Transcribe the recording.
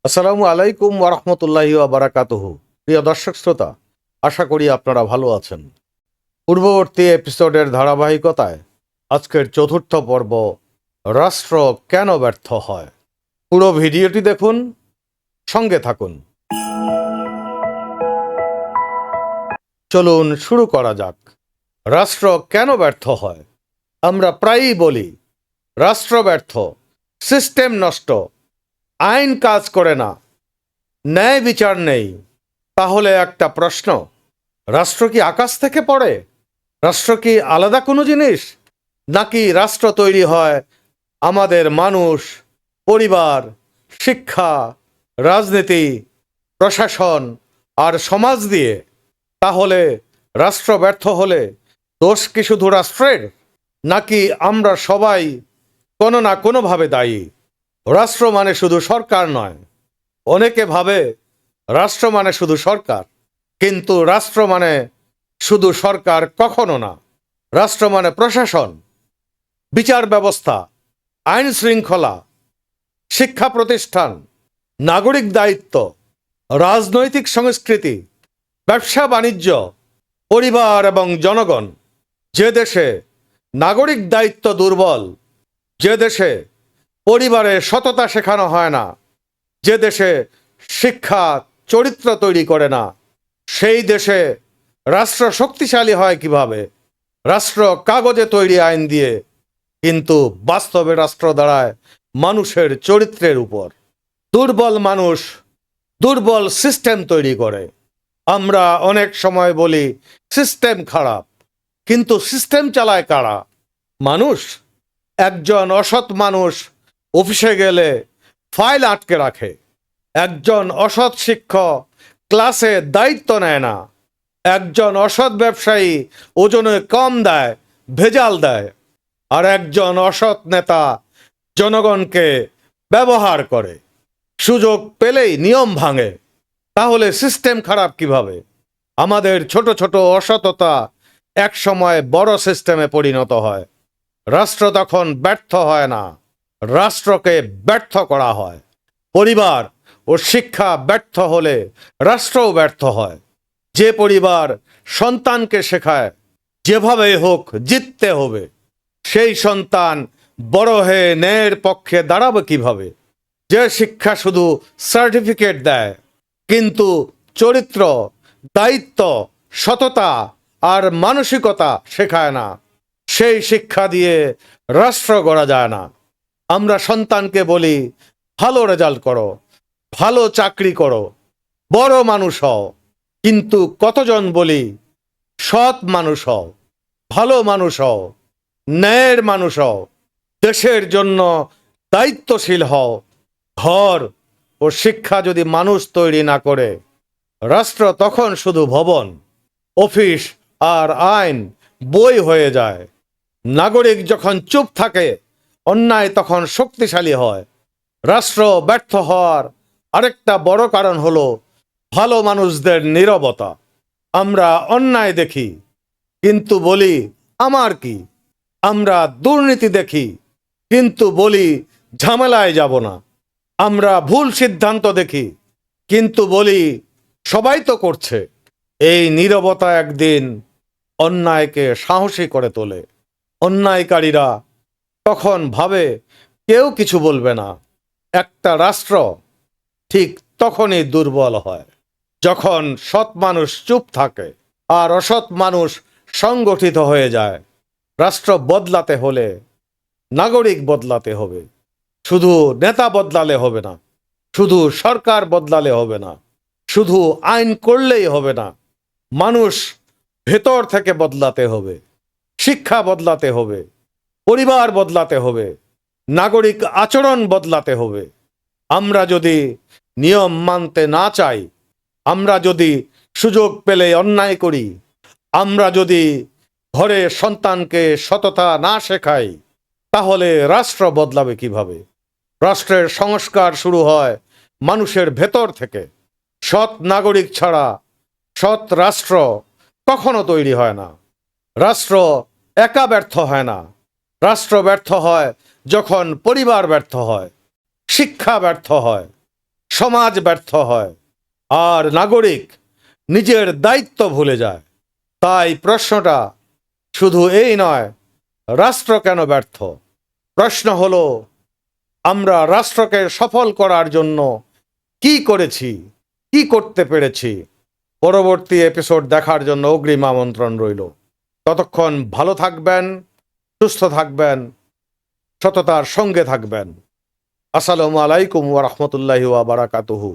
আসসালামু আলাইকুম ওরহমতুল্লাহি ওয়াবারাকাতুহু। প্রিয় দর্শক শ্রোতা, আশা করি আপনারা ভালো আছেন। পূর্ববর্তী এপিসোডের ধারাবাহিকতায় আজকের চতুর্থ পর্ব, রাষ্ট্র কেন ব্যর্থ হয়। পুরো ভিডিওটি দেখুন, সঙ্গে থাকুন। চলুন শুরু করা যাক। রাষ্ট্র কেন ব্যর্থ হয়? আমরা প্রায়ই বলি রাষ্ট্র ব্যর্থ, সিস্টেম নষ্ট, আইন কাজ করে না, ন্যায় বিচার নেই। তাহলে একটা প্রশ্ন, রাষ্ট্র কি আকাশ থেকে পড়ে? রাষ্ট্র কি আলাদা কোনো জিনিস, নাকি রাষ্ট্র তৈরি হয় আমাদের মানুষ, পরিবার, শিক্ষা, রাজনীতি, প্রশাসন আর সমাজ দিয়ে? তাহলে রাষ্ট্র ব্যর্থ হলে দোষ কি শুধু রাষ্ট্রের, নাকি আমরা সবাই কোনো না কোনোভাবে দায়ী? রাষ্ট্র মানে শুধু সরকার নয়। অনেকে ভাবে রাষ্ট্র মানে শুধু সরকার, কিন্তু রাষ্ট্র মানে শুধু সরকার কখনো না। রাষ্ট্র মানে প্রশাসন, বিচার ব্যবস্থা, আইন শৃঙ্খলা, শিক্ষা প্রতিষ্ঠান, নাগরিক দায়িত্ব, রাজনৈতিক সংস্কৃতি, ব্যবসা বাণিজ্য, পরিবার এবং জনগণ। যে দেশে নাগরিক দায়িত্ব দুর্বল, যে দেশে পরিবারে সততা শেখানো হয় না, যে দেশে শিক্ষা চরিত্র তৈরি করে না, সেই দেশে রাষ্ট্র শক্তিশালী হয় কিভাবে? রাষ্ট্র কাগজে তৈরি আইন দিয়ে, কিন্তু বাস্তবে রাষ্ট্র দাঁড়ায় মানুষের চরিত্রের উপর। দুর্বল মানুষ দুর্বল সিস্টেম তৈরি করে। আমরা অনেক সময় বলি সিস্টেম খারাপ, কিন্তু সিস্টেম চালায় কারা? মানুষ। একজন অসৎ মানুষ অফিসে গেলে ফাইল আটকে রাখে। একজন অসৎ শিক্ষক ক্লাসে দায়িত্ব নেয় না। একজন অসৎ ব্যবসায়ী ওজনে কম দেয়, ভেজাল দেয়। আর একজন অসৎ নেতা জনগণকে ব্যবহার করে, সুযোগ পেলেই নিয়ম ভাঙে। তাহলে সিস্টেম খারাপ কিভাবে? আমাদের ছোট ছোট অসততা এক সময় বড় সিস্টেমে পরিণত হয়। রাষ্ট্র তখন ব্যর্থ হয় না, রাষ্ট্রকে ব্যর্থ করা হয়। পরিবার ও শিক্ষা ব্যর্থ হলে রাষ্ট্রও ব্যর্থ হয়। যে পরিবার সন্তানকে শেখায় যেভাবে হোক জিততে হবে, সেই সন্তান বড় হয়ে ন্যায়ের পক্ষে দাঁড়াবে কিভাবে? যে শিক্ষা শুধু সার্টিফিকেট দেয়, কিন্তু চরিত্র, দায়িত্ব, সততা আর মানসিকতা শেখায় না, সেই শিক্ষা দিয়ে রাষ্ট্র গড়া যায় না। আমরা সন্তানকে বলি ভালো রেজাল্ট করো, ভালো চাকরি করো, বড় মানুষ হও, কিন্তু কতজন বলি সৎ মানুষ হও, ভালো মানুষ হও, ন্যায়ের মানুষ হও, দেশের জন্য দায়িত্বশীল হও? ঘর ও শিক্ষা যদি মানুষ তৈরি না করে, রাষ্ট্র তখন শুধু ভবন, অফিস আর আইন বই হয়ে যায়। নাগরিক যখন চুপ থাকে, অন্যায় তখন শক্তিশালী হয়। রাষ্ট্র ব্যর্থ হওয়ার আরেকটা বড় কারণ হলো ভালো মানুষদের নীরবতা। আমরা অন্যায় দেখি, কিন্তু বলি আমার কি? আমরা দুর্নীতি দেখি, কিন্তু বলি ঝামেলায় যাব না। আমরা ভুল সিদ্ধান্ত দেখি, কিন্তু বলি সবাই তো করছে। এই নীরবতা একদিন অন্যায়কে সাহসী করে তোলে। অন্যায়কারীরা তখন ভাবে কেউ কিছু বলবে না। একটা রাষ্ট্র ঠিক তখনই দুর্বল হয়, যখন সৎ মানুষ চুপ থাকে আর অসৎ মানুষ সংগঠিত হয়ে যায়। রাষ্ট্র বদলাতে হলে নাগরিক বদলাতে হবে। শুধু নেতা বদলালে হবে না, শুধু সরকার বদলালে হবে না, শুধু আইন করলেই হবে না। মানুষ ভেতর থেকে বদলাতে হবে। শিক্ষা বদলাতে হবে, পরিবার বদলাতে হবে, নাগরিক আচরণ বদলাতে হবে। আমরা যদি নিয়ম মানতে না চাই, আমরা যদি সুযোগ পেলে অন্যায় করি, আমরা যদি ঘরে সন্তানকে সততা না শেখাই, তাহলে রাষ্ট্র বদলাবে কিভাবে? রাষ্ট্রের সংস্কার শুরু হয় মানুষের ভেতর থেকে। সৎ নাগরিক ছাড়া সৎ রাষ্ট্র কখনো তৈরি হয় না। রাষ্ট্র একা ব্যর্থ হয় না। রাষ্ট্র ব্যর্থ হয় যখন পরিবার ব্যর্থ হয়, শিক্ষা ব্যর্থ হয়, সমাজ ব্যর্থ হয়, আর নাগরিক নিজের দায়িত্ব ভুলে যায়। তাই প্রশ্নটা শুধু এই নয়, রাষ্ট্র কেন ব্যর্থ? প্রশ্ন হলো, আমরা রাষ্ট্রকে সফল করার জন্য কি করেছি, কি করতে পেরেছি? পরবর্তী এপিসোড দেখার জন্য অগ্রিম আমন্ত্রণ রইল। ততক্ষণ ভালো থাকবেন, সুস্থ থাকবেন, সততার সঙ্গে থাকবেন। আসসালামু আলাইকুম ওয়া রাহমাতুল্লাহি ওয়া বারাকাতুহু।